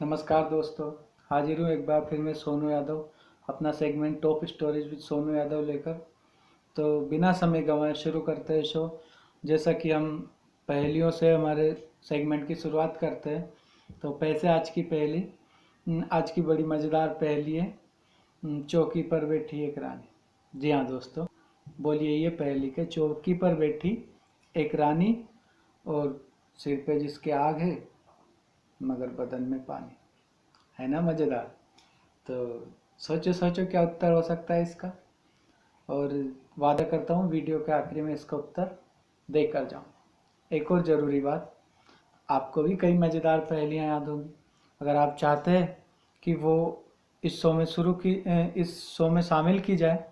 नमस्कार दोस्तों। हाजिर हूँ एक बार फिर मैं सोनू यादव अपना segment top stories with Sonu Yadav लेकर। तो बिना समय गंवाए शुरू करते हैं शो। जैसा कि हम पहेलियों से हमारे सेगमेंट की शुरुआत करते हैं, तो पैसे आज की पहेली। आज की बड़ी मज़ेदार पहेली है। चौकी पर बैठी एक रानी। जी हाँ दोस्तों, बोलिए ये पहेली के चौकी पर बैठी एक रानी और सिर पे जिसके आग है मगर बदन में पानी। है ना मज़ेदार? तो सोचो सोचो क्या उत्तर हो सकता है इसका। और वादा करता हूँ वीडियो के आखिरी में इसका उत्तर देकर जाऊँ। एक और ज़रूरी बात, आपको भी कई मज़ेदार पहेलियाँ याद होंगी। अगर आप चाहते हैं कि वो इस शो में शामिल की जाए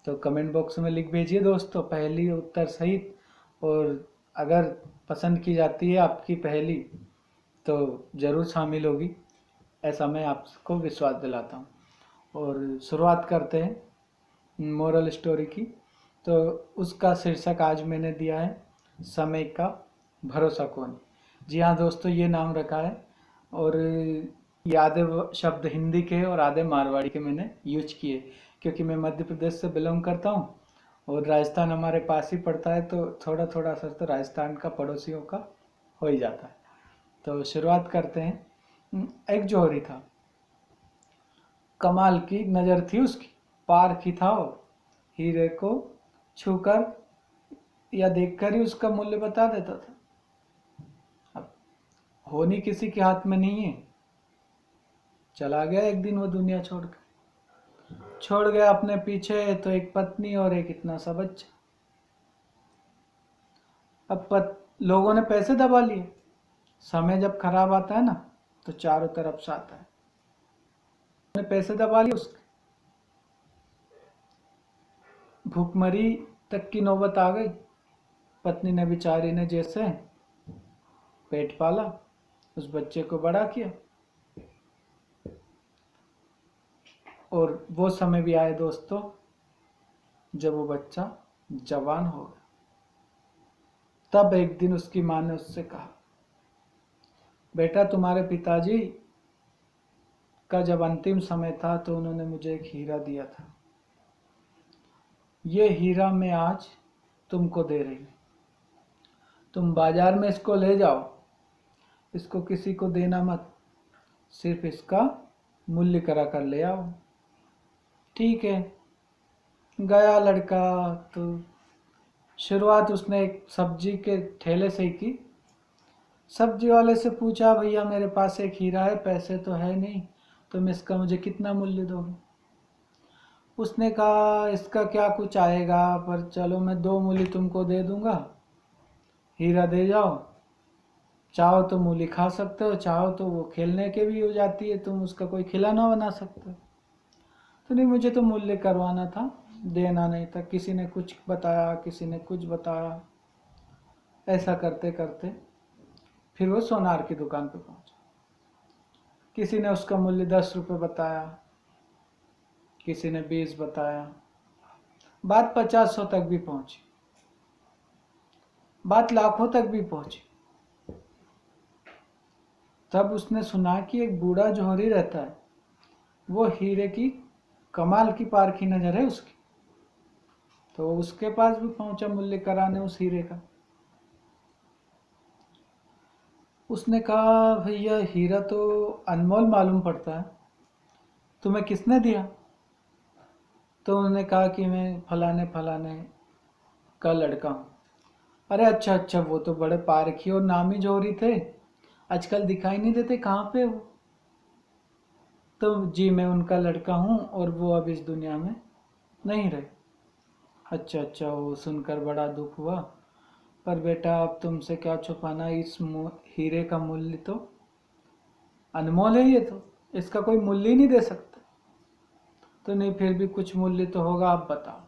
तो कमेंट बॉक्स में लिख भेजिए दोस्तों, पहेली उत्तर सहित। और अगर पसंद की जाती है आपकी पहेली तो ज़रूर शामिल होगी, ऐसा मैं आपको विश्वास दिलाता हूँ। और शुरुआत करते हैं मोरल स्टोरी की। तो उसका शीर्षक आज मैंने दिया है समय का भरोसा कौन। जी हाँ दोस्तों, ये नाम रखा है। और ये आधे शब्द हिंदी के और आधे मारवाड़ी के मैंने यूज किए, क्योंकि मैं मध्य प्रदेश से बिलोंग करता हूँ और राजस्थान हमारे पास ही पड़ता है, तो थोड़ा थोड़ा असर तो राजस्थान का पड़ोसियों का हो ही जाता है। तो शुरुआत करते हैं। एक जौहरी था, कमाल की नज़र थी उसकी, पार की था वो। हीरे को छूकर या देखकर ही उसका मूल्य बता देता था। अब होनी किसी के हाथ में नहीं है। चला गया एक दिन वो दुनिया छोड़ गया अपने पीछे तो एक पत्नी और एक इतना सा बच्चा। लोगों ने पैसे दबा लिए। समय जब खराब आता है ना तो चारों तरफ से आता है। पैसे दबा लिए उसके, भूखमरी तक की नौबत आ गई। पत्नी ने बेचारी ने जैसे पेट पाला, उस बच्चे को बड़ा किया। और वो समय भी आए दोस्तों जब वो बच्चा जवान हो गया। तब एक दिन उसकी माँ ने उससे कहा, बेटा तुम्हारे पिताजी का जब अंतिम समय था तो उन्होंने मुझे एक हीरा दिया था। ये हीरा मैं आज तुमको दे रही हूँ। तुम बाजार में इसको ले जाओ, इसको किसी को देना मत, सिर्फ इसका मूल्य करा कर ले आओ। ठीक है, गया लड़का। तो शुरुआत उसने एक सब्जी के ठेले से ही की। सब्जी वाले से पूछा, भैया मेरे पास एक हीरा है, पैसे तो है नहीं, तुम इसका मुझे कितना मूल्य दोगे? उसने कहा, इसका क्या कुछ आएगा, पर चलो मैं 2 मूली तुमको दे दूंगा, हीरा दे जाओ। चाहो तो मूली खा सकते हो, चाहो तो वो खेलने के भी हो जाती है, तुम उसका कोई खिलौना बना सकते हो। तो नहीं, मुझे तो मूल्य करवाना था, देना नहीं था। किसी ने कुछ बताया, किसी ने कुछ बताया। ऐसा करते करते फिर वो सोनार की दुकान पे पहुंचा। किसी ने उसका मूल्य 10 रुपये बताया, किसी ने 20 बताया। बात 50-100 तक भी पहुंची, बात लाखों तक भी पहुंची। तब उसने सुना कि एक बूढ़ा जौहरी रहता है, वो हीरे की कमाल की पारखी नजर है उसकी। तो उसके पास भी पहुंचा मूल्य कराने उस हीरे का। उसने कहा, भैया हीरा तो अनमोल मालूम पड़ता है, तुम्हें किसने दिया? तो उन्होंने कहा कि मैं फलाने फलाने का लड़का हूँ। अरे अच्छा अच्छा, वो तो बड़े पारखी और नामी जौहरी थे, आजकल दिखाई नहीं देते, कहाँ पे वो? तो जी मैं उनका लड़का हूँ और वो अब इस दुनिया में नहीं रहे। अच्छा अच्छा, वो सुनकर बड़ा दुख हुआ। पर बेटा अब तुमसे क्या छुपाना, इस हीरे का मूल्य तो अनमोल है, ये तो इसका कोई मूल्य ही नहीं दे सकता। तो नहीं, फिर भी कुछ मूल्य तो होगा, आप बताओ।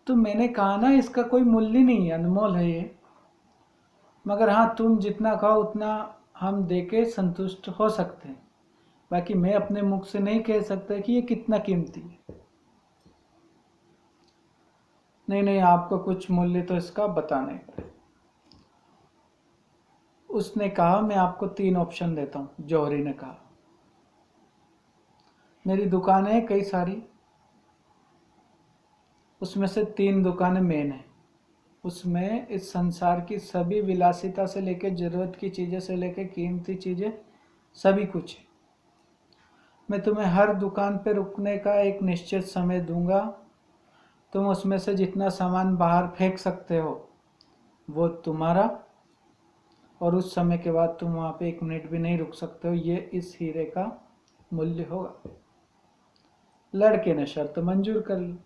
तो मैंने कहा ना, इसका कोई मूल्य नहीं है, अनमोल है ये। मगर हाँ, तुम जितना खाओ उतना हम देके संतुष्ट हो सकते हैं, बाकी मैं अपने मुख से नहीं कह सकता कि ये कितना कीमती है। नहीं नहीं, आपको कुछ मूल्य तो इसका बताना ही पड़ेगा। उसने कहा मैं आपको 3 ऑप्शन देता हूं। जौहरी ने कहा मेरी दुकानें हैं कई सारी, उसमें से 3 दुकानें मेन हैं, उसमें इस संसार की सभी विलासिता से लेकर जरूरत की चीज़ें से लेकर कीमती चीज़ें सभी कुछ है। मैं तुम्हें हर दुकान पे रुकने का एक निश्चित समय दूंगा, तुम उसमें से जितना सामान बाहर फेंक सकते हो वो तुम्हारा, और उस समय के बाद तुम वहाँ पे 1 मिनट भी नहीं रुक सकते हो, ये इस हीरे का मूल्य होगा। लड़के ने शर्त मंजूर कर ली।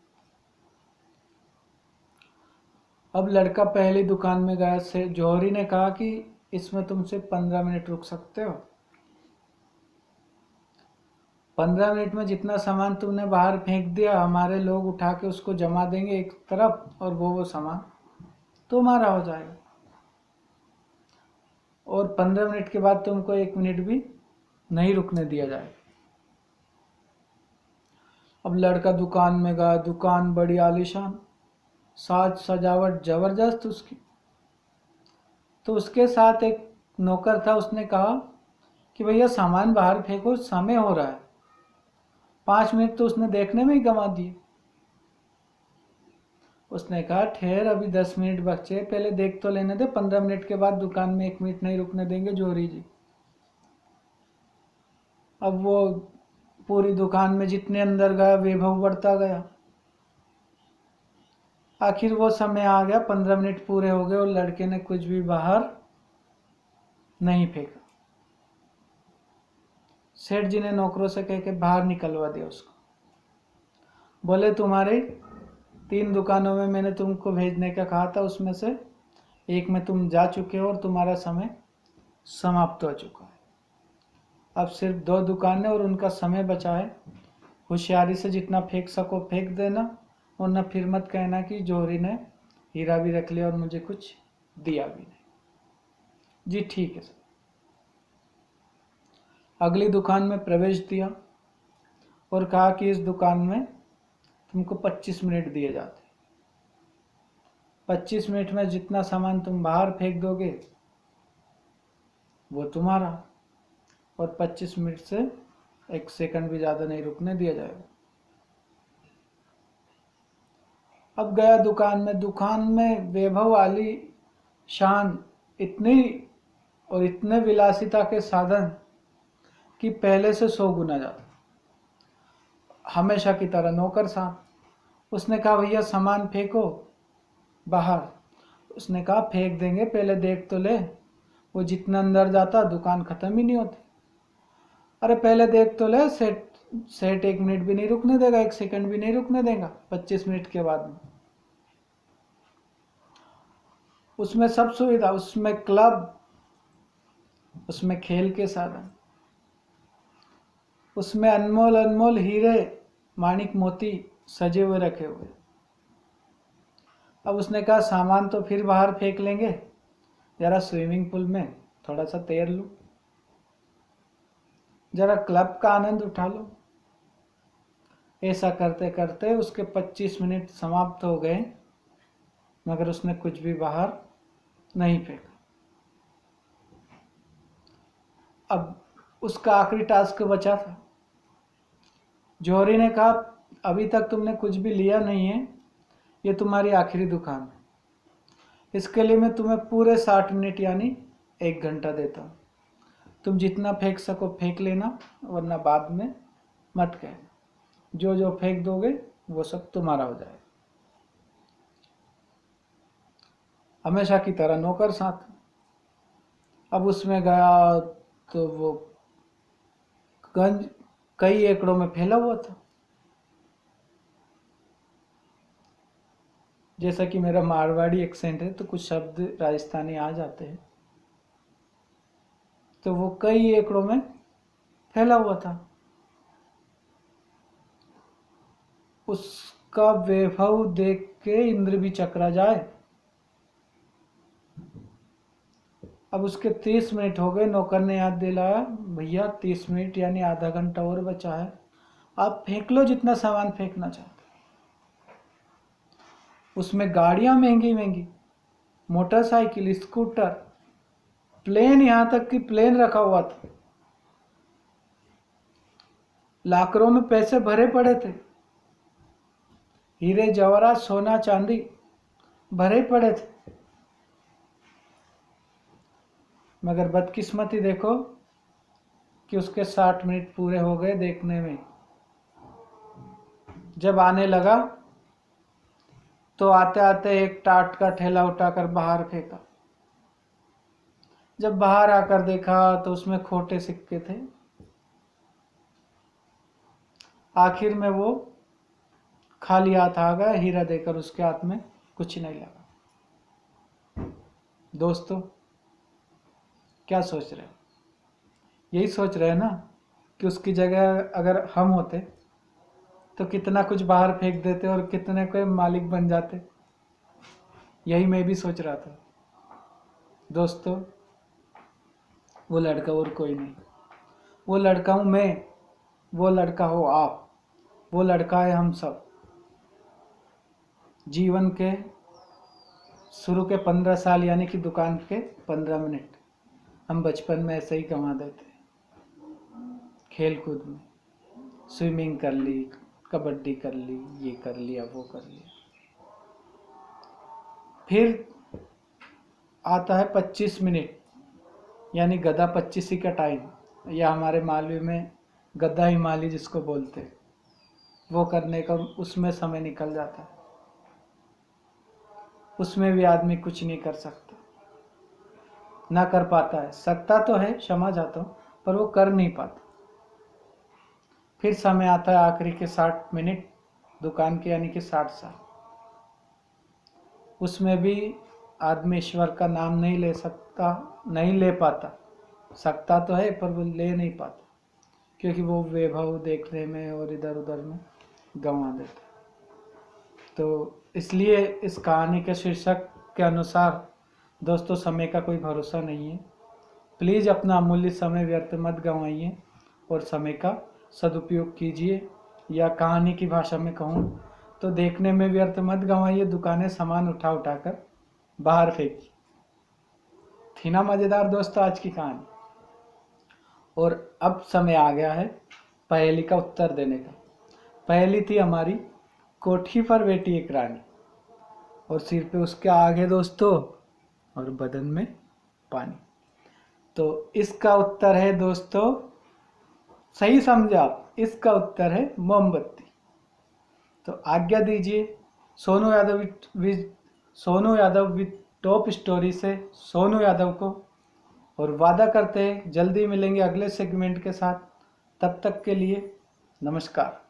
अब लड़का पहली दुकान में गया। से जौहरी ने कहा कि इसमें तुमसे 15 मिनट रुक सकते हो। 15 मिनट में जितना सामान तुमने बाहर फेंक दिया, हमारे लोग उठा के उसको जमा देंगे एक तरफ, और वो सामान तुम्हारा हो जाएगा, और 15 मिनट के बाद तुमको 1 मिनट भी नहीं रुकने दिया जाएगा। अब लड़का दुकान में गया। दुकान बड़ी आलीशान, साज सजावट जबरदस्त उसकी। तो उसके साथ एक नौकर था, उसने कहा कि भैया सामान बाहर फेंको, समय हो रहा है। 5 मिनट तो उसने देखने में ही गंवा दिए। उसने कहा ठहर, अभी 10 मिनट बचे, पहले देख तो लेने दे, 15 मिनट के बाद दुकान में 1 मिनट नहीं रुकने देंगे जौहरी जी। अब वो पूरी दुकान में जितने अंदर गया वैभव बढ़ता गया। आखिर वो समय आ गया, 15 मिनट पूरे हो गए और लड़के ने कुछ भी बाहर नहीं फेंका। सेठ जी ने नौकरों से कह के बाहर निकलवा दिया उसको। बोले तुम्हारे 3 दुकानों में मैंने तुमको भेजने का कहा था, उसमें से एक में तुम जा चुके हो और तुम्हारा समय समाप्त हो चुका है। अब सिर्फ 2 दुकानें और उनका समय बचा है। होशियारी से जितना फेंक सको फेंक देना, और न फिर मत कहना कि जौहरी ने हीरा भी रख लिया और मुझे कुछ दिया भी नहीं। जी ठीक है सर। अगली दुकान में प्रवेश दिया और कहा कि इस दुकान में तुमको 25 मिनट दिए जाते। 25 मिनट में जितना सामान तुम बाहर फेंक दोगे वो तुम्हारा, और 25 मिनट से 1 सेकंड भी ज़्यादा नहीं रुकने दिया जाएगा। अब गया दुकान में। दुकान में वैभव वाली शान इतनी और इतने विलासिता के साधन कि पहले से 100 गुना ज़्यादा। हमेशा की तरह नौकर साहब। उसने कहा भैया सामान फेंको बाहर। उसने कहा फेंक देंगे, पहले देख तो ले। वो जितना अंदर जाता दुकान खत्म ही नहीं होती। अरे पहले देख तो ले। सेठ 1 मिनट भी नहीं रुकने देगा, 1 सेकंड भी नहीं रुकने देगा 25 मिनट के बाद में। उसमें सब सुविधा, उसमें क्लब, उसमें खेल के साधन, उसमें अनमोल अनमोल हीरे माणिक मोती सजे हुए रखे हुए। अब उसने कहा सामान तो फिर बाहर फेंक लेंगे, जरा स्विमिंग पूल में थोड़ा सा तैर लो, जरा क्लब का आनंद उठा लो। ऐसा करते करते उसके 25 मिनट समाप्त हो गए, मगर उसने कुछ भी बाहर नहीं फेंका। अब उसका आखिरी टास्क बचा था। जौहरी ने कहा अभी तक तुमने कुछ भी लिया नहीं है, ये तुम्हारी आखिरी दुकान है, इसके लिए मैं तुम्हें पूरे 60 मिनट यानी 1 घंटा देता हूँ। तुम जितना फेंक सको फेंक लेना, वरना बाद में मत कहना। जो जो फेंक दोगे वो सब तुम्हारा हो जाएगा। हमेशा की तरह नौकर साथ। अब उसमें गया तो वो गंज कई एकड़ों में फैला हुआ था। जैसा कि मेरा मारवाड़ी एक्सेंट है तो कुछ शब्द राजस्थानी आ जाते हैं, तो वो कई एकड़ों में फैला हुआ था। उसका वैभव देख के इंद्र भी चकरा जाए। अब उसके 30 मिनट हो गए। नौकर ने याद दिलाया भैया 30 मिनट यानी आधा घंटा और बचा है, आप फेंक लो जितना सामान फेंकना चाहते। उसमें गाड़ियां महंगी महंगी, मोटरसाइकिल, स्कूटर, प्लेन, यहां तक कि प्लेन रखा हुआ था, लाकरों में पैसे भरे पड़े थे, हीरे जवाहरात सोना चांदी भरे पड़े थे। मगर बदकिस्मती देखो कि उसके 60 मिनट पूरे हो गए देखने में। जब आने लगा तो आते आते एक टाट का ठेला उठाकर बाहर फेंका। जब बाहर आकर देखा तो उसमें खोटे सिक्के थे। आखिर में वो खाली हाथ आ गया, हीरा देकर उसके हाथ में कुछ नहीं लगा। दोस्तों, क्या सोच रहे हो? यही सोच रहे हैं ना कि उसकी जगह अगर हम होते तो कितना कुछ बाहर फेंक देते और कितने कोई मालिक बन जाते। यही मैं भी सोच रहा था। दोस्तों, वो लड़का और कोई नहीं, वो लड़का हूँ मैं, वो लड़का हो आप, वो लड़का है हम सब। जीवन के शुरू के 15 साल यानी कि दुकान के 15 मिनट हम बचपन में ऐसे ही कमा देते। खेल कूद में स्विमिंग कर ली, कबड्डी कर ली, ये कर लिया, वो कर लिया। फिर आता है 25 मिनट यानी गधा 25 का टाइम, या हमारे मालवी में गधा हिमालय जिसको बोलते हैं, वो करने का उसमें समय निकल जाता है। उसमें भी आदमी कुछ नहीं कर सकता, ना कर पाता है। सकता तो है, क्षमा चाहता हूँ, पर वो कर नहीं पाता। फिर समय आता है आखिरी के 60 मिनट दुकान के यानी कि 60 साल। उसमें भी आदमी ईश्वर का नाम नहीं ले सकता, नहीं ले पाता। सकता तो है पर वो ले नहीं पाता, क्योंकि वो वैभव देखने में और इधर उधर में गंवा देता। तो इसलिए इस कहानी के शीर्षक के अनुसार दोस्तों, समय का कोई भरोसा नहीं है। प्लीज़ अपना अमूल्य समय व्यर्थ मत गंवाइए और समय का सदुपयोग कीजिए। या कहानी की भाषा में कहूँ तो देखने में व्यर्थ मत गंवाइए, दुकानें सामान उठा उठाकर बाहर फेंकी। थी ना मज़ेदार दोस्तों आज की कहानी? और अब समय आ गया है पहेली का उत्तर देने का। पहेली थी हमारी, कोठी पर बैठी एक रानी और सिर पे उसके आगे दोस्तों और बदन में पानी। तो इसका उत्तर है दोस्तों, सही समझा आप, इसका उत्तर है मोमबत्ती। तो आज्ञा दीजिए Sonu Yadav with top story से सोनू यादव को, और वादा करते हैं जल्दी मिलेंगे अगले सेगमेंट के साथ। तब तक के लिए नमस्कार।